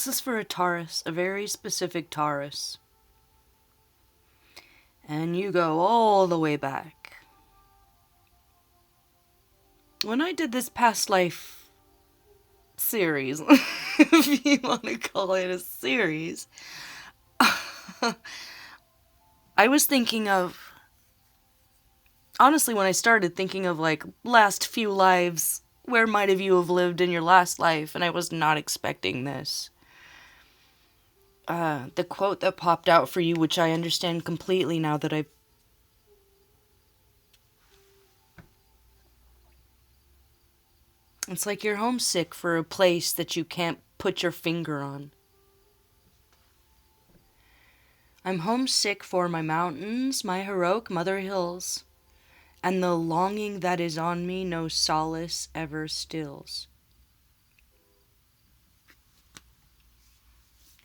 This is for a Taurus, a very specific Taurus. And you go all the way back. When I did this past life series, if you want to call it a series, I was thinking of, honestly, when I started thinking of like last few lives, where might have you have lived in your last life, and I was not expecting this. The quote that popped out for you, which I understand completely now that it's like you're homesick for a place that you can't put your finger on. I'm homesick for my mountains, my heroic mother hills, and the longing that is on me no solace ever stills.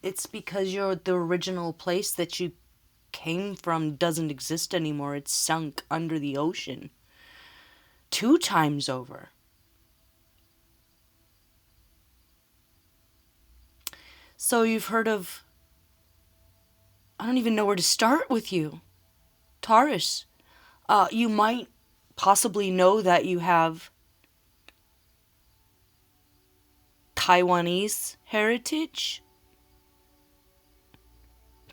It's because the original place that you came from doesn't exist anymore. It's sunk under the ocean 2 times over. So you've heard of, I don't even know where to start with you, Taurus. You might possibly know that you have Taiwanese heritage,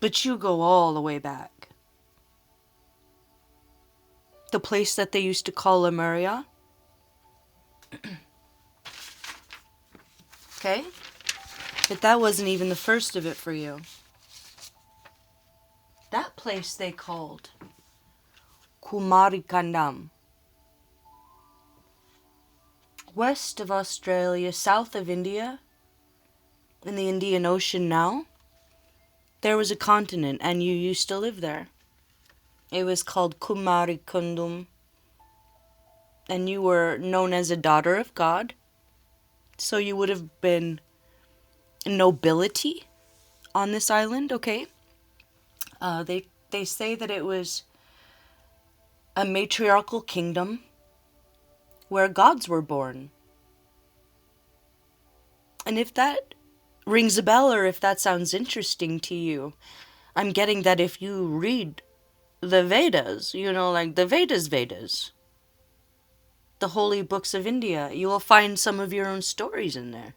but you go all the way back. The place that they used to call Lemuria. Okay? But that wasn't even the first of it for you. That place they called Kumari Kandam. West of Australia, south of India, in the Indian Ocean now, there was a continent and you used to live there. It was called Kumari Kandam, and you were known as a daughter of God. So you would have been nobility on this island, okay? They say that it was a matriarchal kingdom where gods were born. And if that rings a bell, or if that sounds interesting to you, I'm getting that if you read the Vedas, like the Vedas, the holy books of India, you will find some of your own stories in there.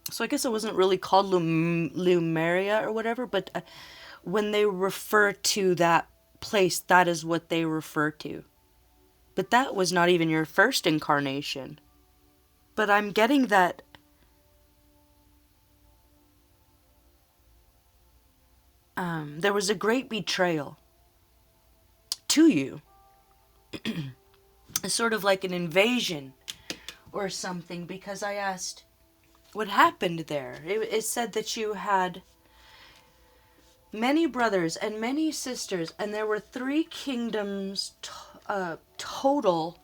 So I guess it wasn't really called Lemuria or whatever, but when they refer to that place, that is what they refer to. But that was not even your first incarnation. But I'm getting that there was a great betrayal to you. Sort of like an invasion or something, because I asked what happened there. It said that you had many brothers and many sisters, and there were 3 kingdoms total.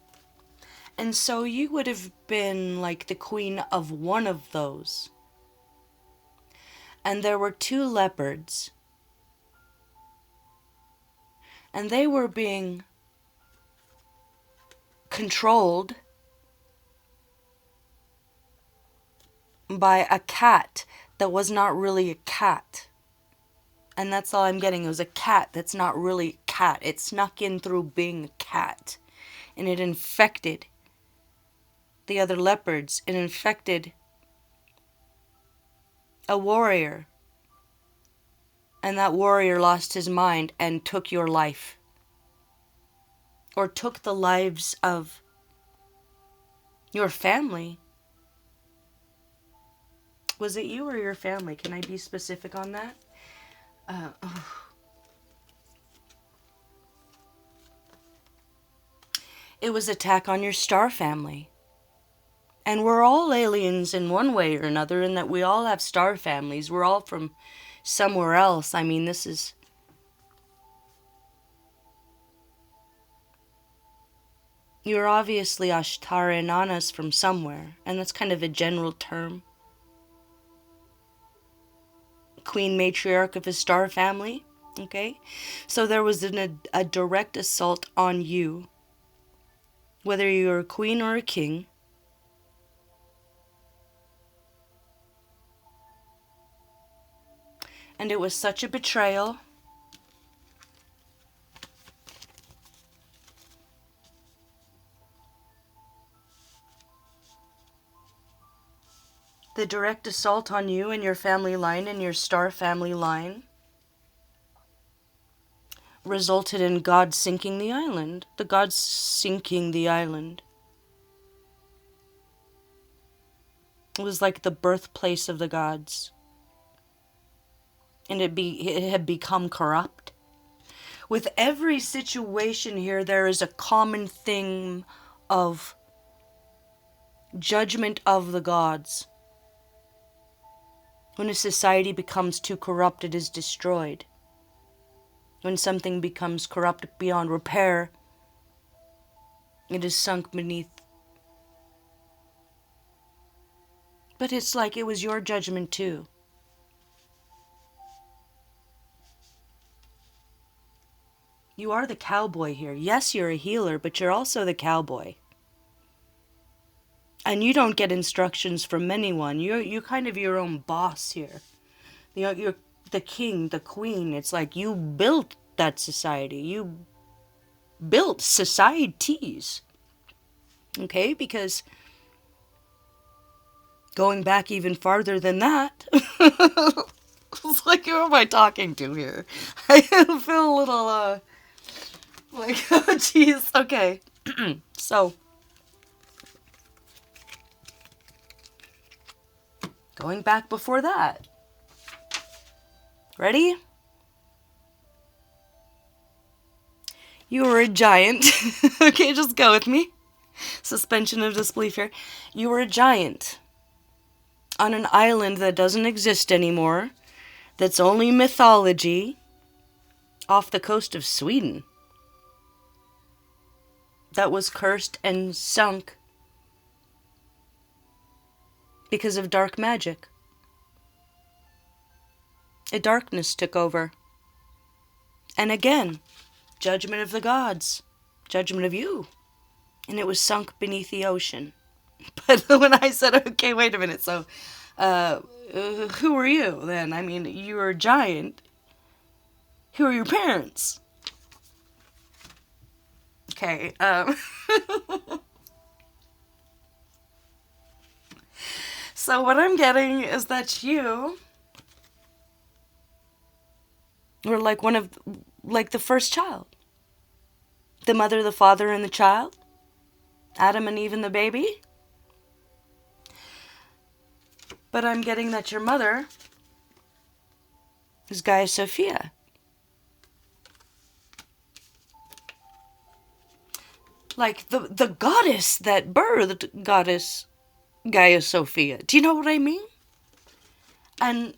And so you would have been like the queen of one of those. And there were 2 leopards. And they were being controlled by a cat that was not really a cat. And that's all I'm getting. It was a cat that's not really a cat. It snuck in through being a cat. And it infected the other leopards. It infected a warrior. And that warrior lost his mind and took your life. Or took the lives of your family. Was it you or your family? Can I be specific on that? It was attack on your star family. And we're all aliens in one way or another, in that we all have star families. We're all from somewhere else. I mean, this is... You're obviously Ashtara Nanas from somewhere, and that's kind of a general term. Queen matriarch of a star family, okay? So there was a direct assault on you whether you're a queen or a king. And it was such a betrayal. The direct assault on you and your family line and your star family line resulted in God sinking the island. The gods sinking the island. It was like the birthplace of the gods. And it had become corrupt. With every situation here, there is a common theme of judgment of the gods. When a society becomes too corrupt, it is destroyed. When something becomes corrupt beyond repair, it is sunk beneath. But it's like it was your judgment too. You are the cowboy here. Yes, you're a healer, but you're also the cowboy. And you don't get instructions from anyone. You're kind of your own boss here. You're the king, the queen. It's like you built that society. You built societies. Okay? Because going back even farther than that, it's like, who am I talking to here? I feel a little, like, oh, jeez. Okay. So, going back before that. Ready? You were a giant. Okay, just go with me. Suspension of disbelief here. You were a giant on an island that doesn't exist anymore, that's only mythology, off the coast of Sweden, that was cursed and sunk because of dark magic. A darkness took over. And again, judgment of the gods, judgment of you. And it was sunk beneath the ocean. But when I said, okay, wait a minute, so who were you then? I mean, you were a giant. Who are your parents? Okay, so what I'm getting is that you were like like the first child. The mother, the father, and the child. Adam and Eve and the baby. But I'm getting that your mother is Gaia Sophia. Like the goddess that birthed goddess Gaia Sophia. Do you know what I mean? And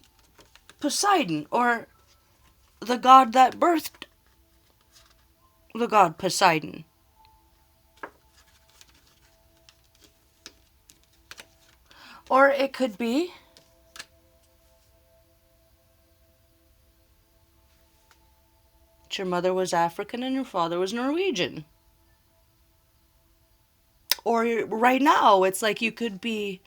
Poseidon, or the god that birthed the god Poseidon. Or it could be that your mother was African and your father was Norwegian. Or right now, it's like you could be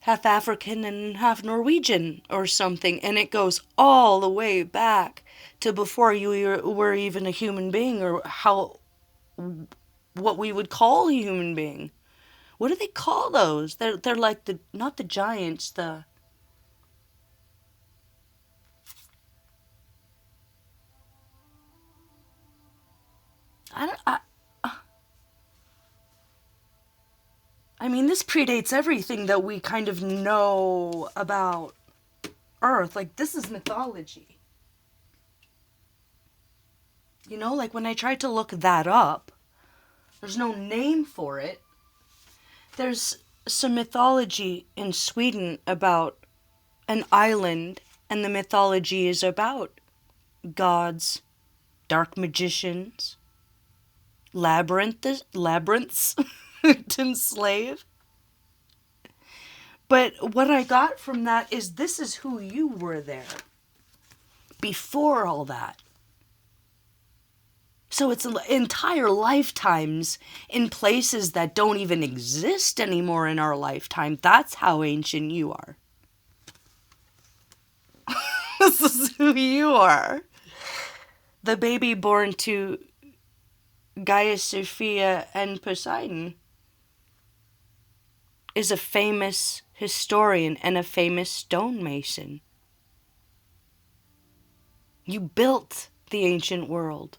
half African and half Norwegian or something. And it goes all the way back to before you were even a human being, or what we would call a human being. What do they call those? They're like not the giants, I mean, this predates everything that we kind of know about Earth. Like, this is mythology. You know, like when I tried to look that up, there's no name for it. There's some mythology in Sweden about an island, and the mythology is about gods, dark magicians, labyrinths to enslave. But what I got from that is this is who you were there before all that. So it's entire lifetimes in places that don't even exist anymore in our lifetime. That's how ancient you are. This is who you are. The baby born to Gaia, Sophia, and Poseidon is a famous historian and a famous stonemason. You built the ancient world.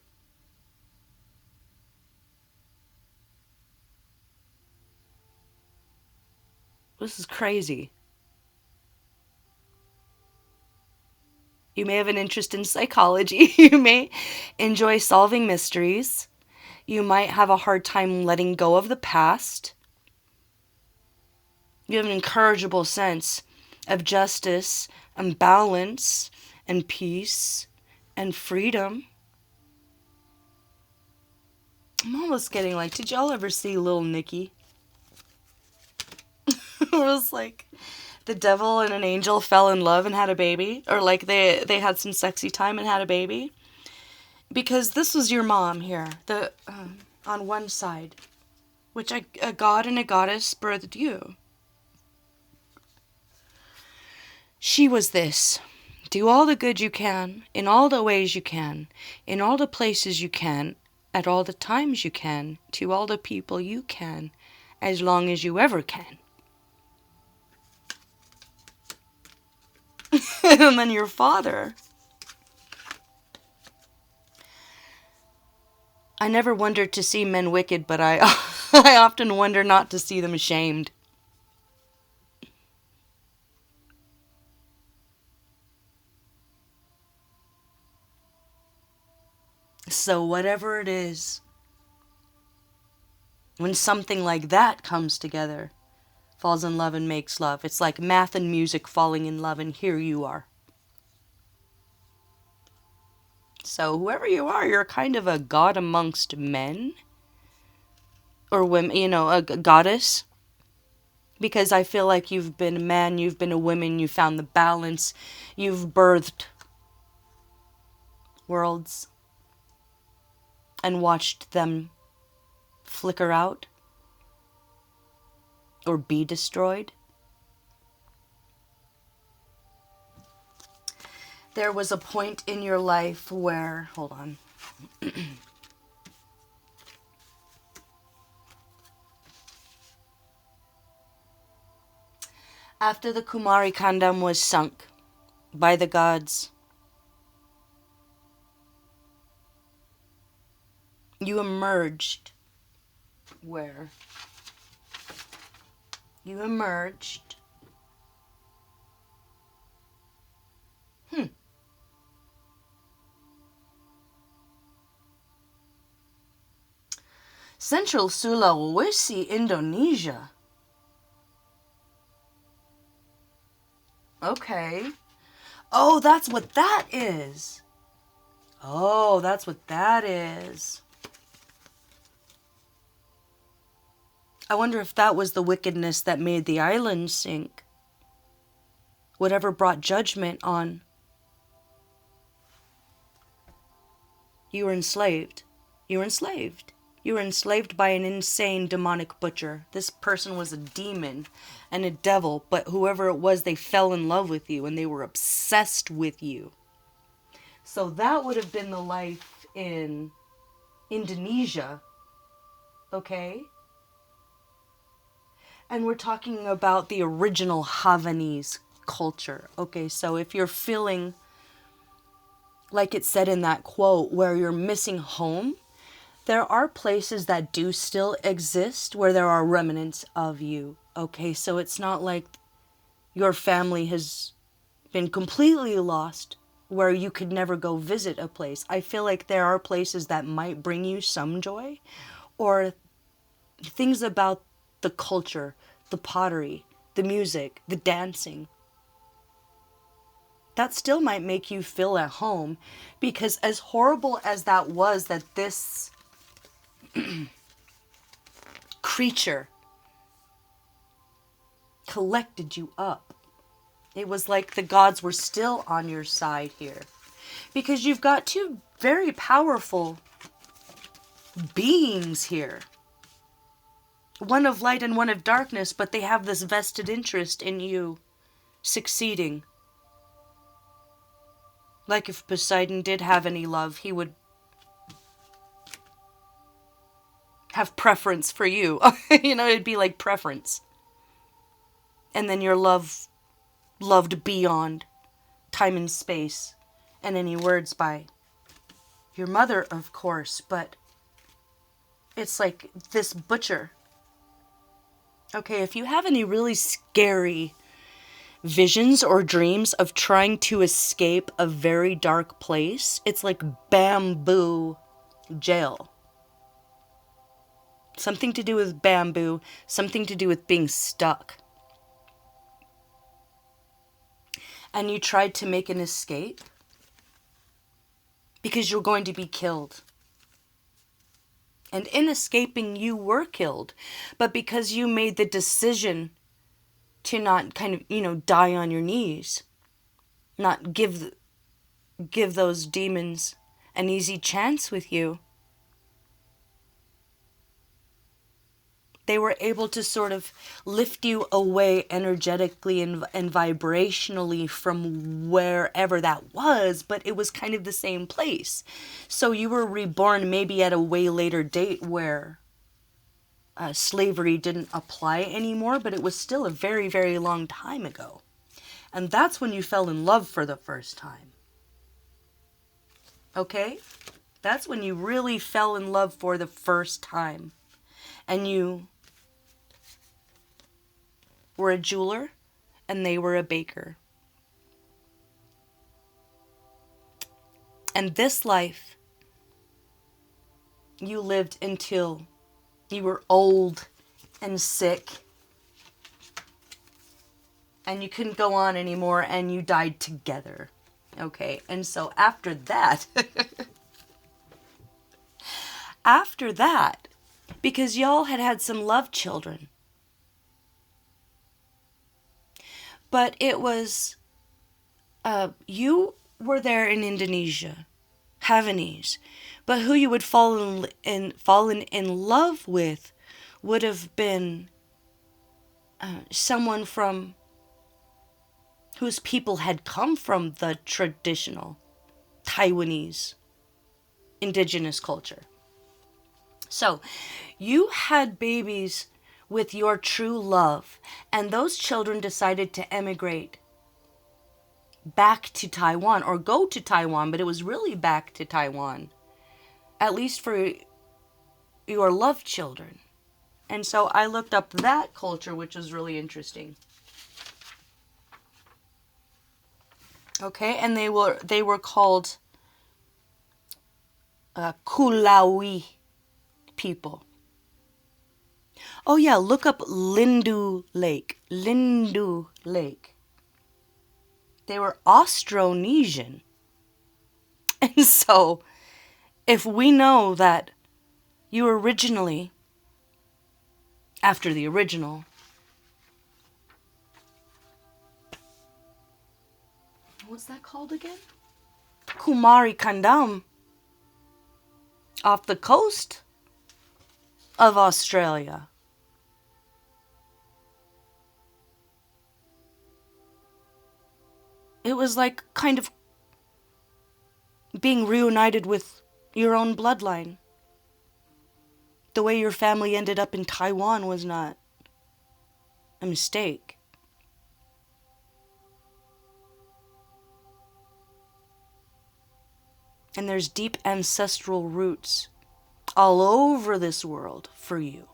This is crazy. You may have an interest in psychology. You may enjoy solving mysteries. You might have a hard time letting go of the past. You have an incorrigible sense of justice and balance and peace and freedom. I'm almost getting like, did y'all ever see Little Nicky? It was like the devil and an angel fell in love and had a baby. Or like they had some sexy time and had a baby. Because this was your mom here, on one side. Which a god and a goddess birthed you. She was this. Do all the good you can, in all the ways you can, in all the places you can, at all the times you can, to all the people you can, as long as you ever can. And then your father. I never wondered to see men wicked, but I often wonder not to see them ashamed. So whatever it is, when something like that comes together, falls in love and makes love, it's like math and music falling in love, and here you are. So whoever you are, you're kind of a god amongst men. Or women, you know, a goddess. Because I feel like you've been a man, you've been a woman, you found the balance, you've birthed worlds and watched them flicker out or be destroyed. There was a point in your life where, hold on. After the Kumari Kandam was sunk by the gods, you emerged. Where? You emerged. Central Sulawesi, Indonesia. Okay. Oh, that's what that is. Oh, that's what that is. I wonder if that was the wickedness that made the island sink. Whatever brought judgment on. You were enslaved. You were enslaved. You were enslaved by an insane demonic butcher. This person was a demon and a devil, but whoever it was, they fell in love with you and they were obsessed with you. So that would have been the life in Indonesia. Okay? And we're talking about the original Havanese culture. Okay, so if you're feeling, like it said in that quote, where you're missing home, there are places that do still exist where there are remnants of you. Okay, so it's not like your family has been completely lost where you could never go visit a place. I feel like there are places that might bring you some joy, or things about the culture, the pottery, the music, the dancing. That still might make you feel at home, because as horrible as that was, that this creature collected you up. It was like the gods were still on your side here. Because you've got two very powerful beings here. One of light and one of darkness, but they have this vested interest in you succeeding. Like if Poseidon did have any love, he would have preference for you. You know, it'd be like preference. And then your love loved beyond time and space. And any words by your mother, of course, but it's like this butcher. Okay, if you have any really scary visions or dreams of trying to escape a very dark place, it's like bamboo jail. Something to do with bamboo, something to do with being stuck. And you tried to make an escape because you're going to be killed. And in escaping, you were killed. But because you made the decision to not kind of, die on your knees, not give those demons an easy chance with you, they were able to sort of lift you away energetically and vibrationally from wherever that was, but it was kind of the same place. So you were reborn maybe at a way later date where slavery didn't apply anymore, but it was still a very, very long time ago. And that's when you fell in love for the first time. Okay? That's when you really fell in love for the first time. And you were a jeweler, and they were a baker. And this life, you lived until you were old and sick, and you couldn't go on anymore, and you died together. Okay, and so after that, because y'all had some love children, but it was, you were there in Indonesia, Havanese, but who you would fallen in love with would have been someone from whose people had come from the traditional Taiwanese indigenous culture. So you had babies with your true love, and those children decided to emigrate back to Taiwan, or go to Taiwan, but it was really back to Taiwan, at least for your love children. And so I looked up that culture, which was really interesting. Okay, and they were called Kulawi people. Oh yeah, look up Lindu Lake. Lindu Lake. They were Austronesian. And so, if we know that you originally, after the original, what's that called again? Kumari Kandam, off the coast of Australia. It was like kind of being reunited with your own bloodline. The way your family ended up in Taiwan was not a mistake. And there's deep ancestral roots all over this world for you.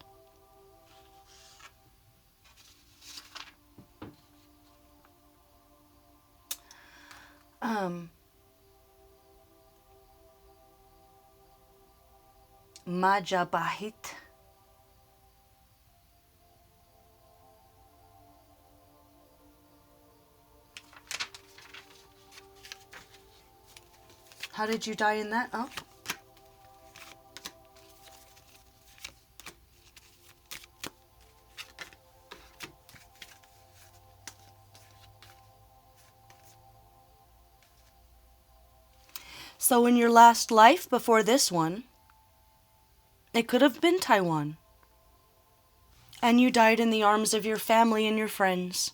Majapahit. How did you die in that? Oh. So in your last life before this one, It could have been Taiwan. And you died in the arms of your family and your friends.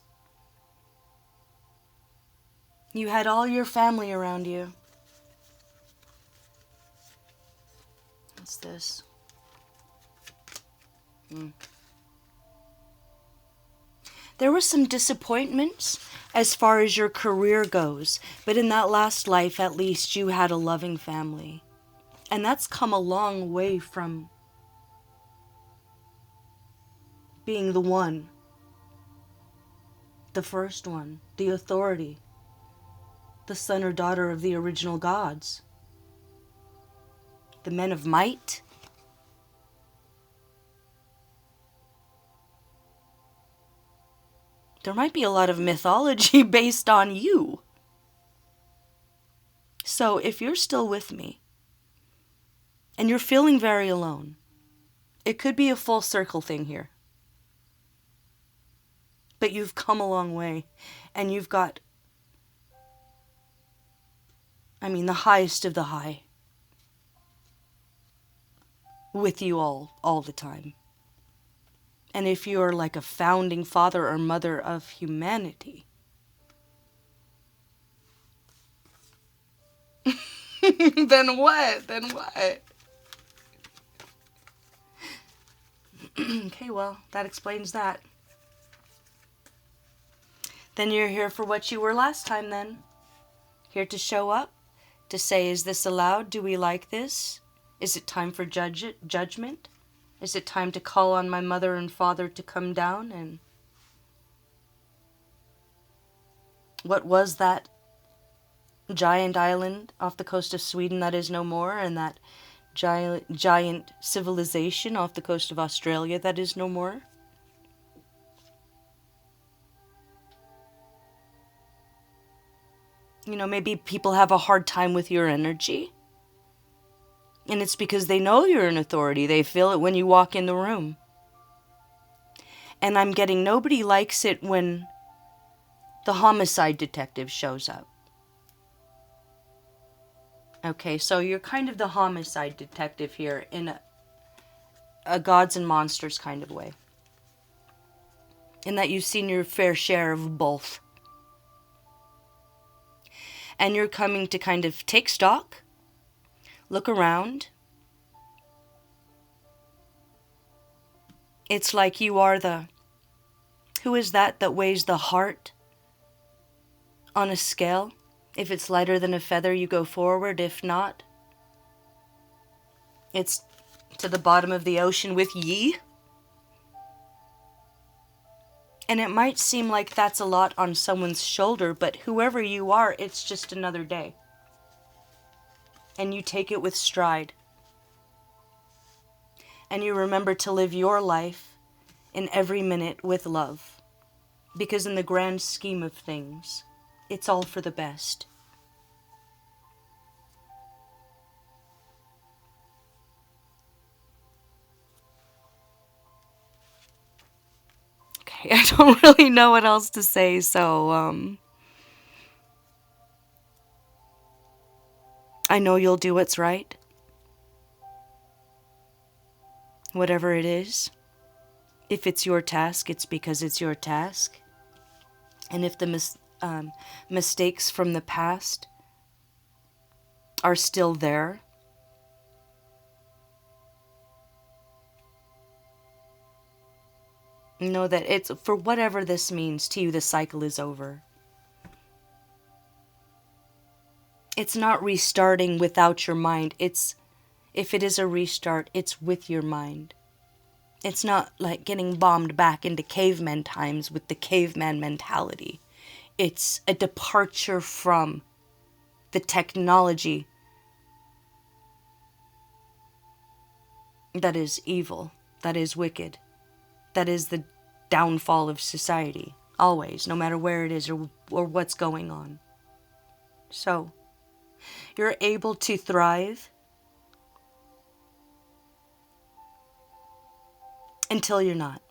You had all your family around you. What's this? There were some disappointments as far as your career goes, but in that last life, at least, you had a loving family. And that's come a long way from being the one, the first one, the authority, the son or daughter of the original gods, the men of might. There might be a lot of mythology based on you. So if you're still with me and you're feeling very alone, it could be a full circle thing here. But you've come a long way and you've got, the highest of the high with you all the time. And if you're like a founding father or mother of humanity, then what? Okay, well, that explains that. Then you're here for what you were last time then. Here to show up, to say, is this allowed? Do we like this? Is it time for judgment? Is it time to call on my mother and father to come down? And what was that giant island off the coast of Sweden that is no more, and that giant civilization off the coast of Australia that is no more? Maybe people have a hard time with your energy. And it's because they know you're an authority. They feel it when you walk in the room. And I'm getting nobody likes it when the homicide detective shows up. Okay, so you're kind of the homicide detective here in a gods and monsters kind of way. In that you've seen your fair share of both. And you're coming to kind of take stock, look around. It's like you are who is that weighs the heart on a scale? If it's lighter than a feather, you go forward. If not, it's to the bottom of the ocean with ye. And it might seem like that's a lot on someone's shoulder, but whoever you are, it's just another day. And you take it with stride. And you remember to live your life in every minute with love. Because in the grand scheme of things, it's all for the best. Okay, I don't really know what else to say, so, I know you'll do what's right. Whatever it is. If it's your task, it's because it's your task. And if the mistakes from the past are still there, know that it's, for whatever this means to you, the cycle is over. It's not restarting without your mind. If it is a restart, it's with your mind. It's not like getting bombed back into caveman times with the caveman mentality. It's a departure from the technology that is evil, that is wicked, that is the downfall of society, always, no matter where it is or what's going on. So, you're able to thrive until you're not.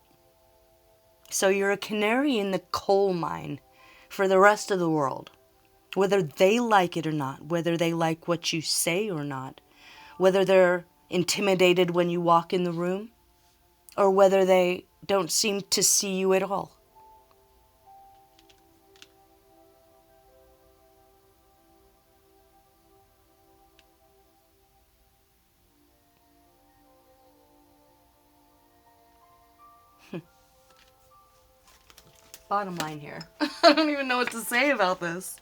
So you're a canary in the coal mine for the rest of the world. Whether they like it or not, whether they like what you say or not, whether they're intimidated when you walk in the room, or whether they don't seem to see you at all. Bottom line here. I don't even know what to say about this.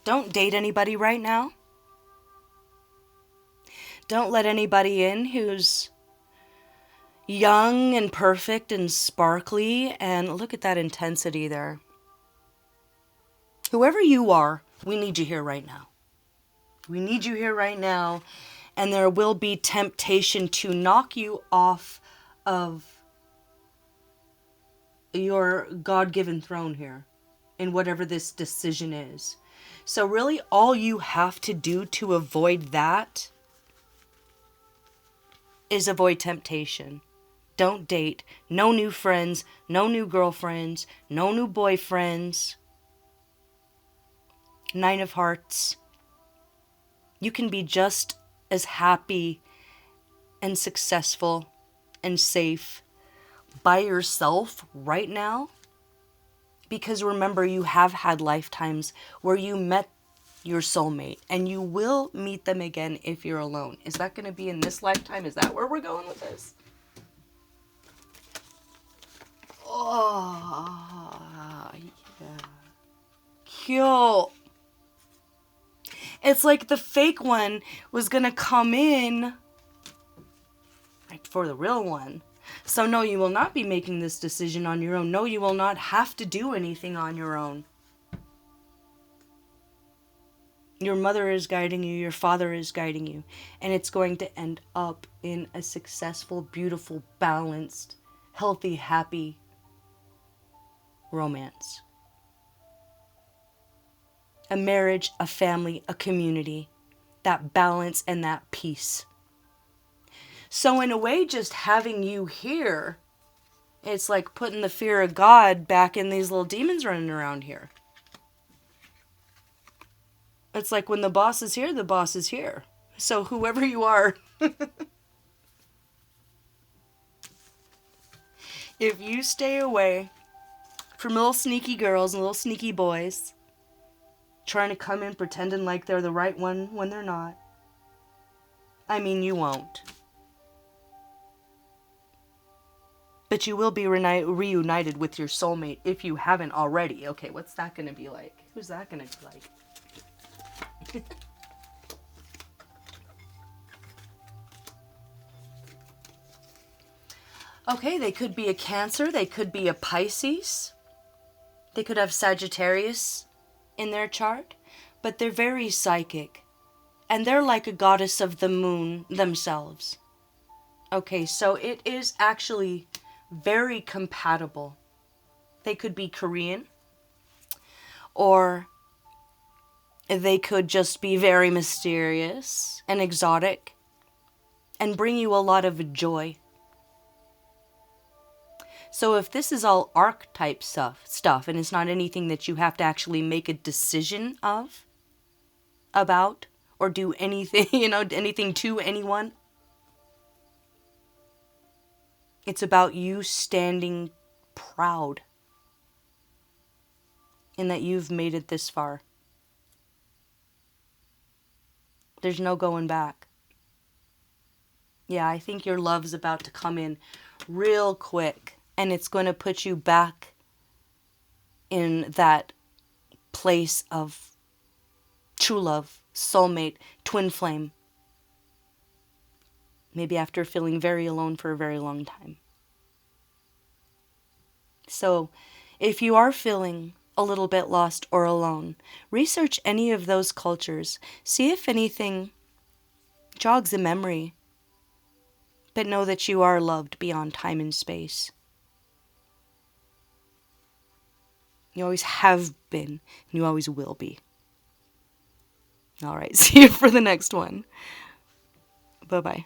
Don't date anybody right now. Don't let anybody in who's young and perfect and sparkly. And look at that intensity there. Whoever you are, we need you here right now. We need you here right now, and there will be temptation to knock you off of your God-given throne here in whatever this decision is. So really all you have to do to avoid that is avoid temptation. Don't date. No new friends, no new girlfriends, no new boyfriends. 9 of Hearts. You can be just as happy and successful and safe by yourself right now. Because remember, you have had lifetimes where you met your soulmate, and you will meet them again if you're alone. Is that going to be in this lifetime? Is that where we're going with this? Oh, yeah. Cute. It's like the fake one was going to come in right before the real one. So no, you will not be making this decision on your own. No, you will not have to do anything on your own. Your mother is guiding you. Your father is guiding you. And it's going to end up in a successful, beautiful, balanced, healthy, happy romance. A marriage, a family, a community. That balance and that peace. So in a way, just having you here, it's like putting the fear of God back in these little demons running around here. It's like when the boss is here, the boss is here. So whoever you are, if you stay away from little sneaky girls and little sneaky boys trying to come in pretending like they're the right one when they're not, I mean, you won't. But you will be reunited with your soulmate if you haven't already. Okay, what's that going to be like? Who's that going to be like? Okay, they could be a Cancer. They could be a Pisces. They could have Sagittarius in their chart. But they're very psychic. And they're like a goddess of the moon themselves. Okay, so it is actually very compatible. They could be Korean, or they could just be very mysterious and exotic and bring you a lot of joy. So if this is all archetype stuff and it's not anything that you have to actually make a decision of, about, or do anything, anything to anyone, it's about you standing proud in that you've made it this far. There's no going back. Yeah, I think your love's about to come in real quick, and it's going to put you back in that place of true love, soulmate, twin flame. Maybe after feeling very alone for a very long time. So, if you are feeling a little bit lost or alone, research any of those cultures. See if anything jogs a memory. But know that you are loved beyond time and space. You always have been, and you always will be. All right, see you for the next one. Bye-bye.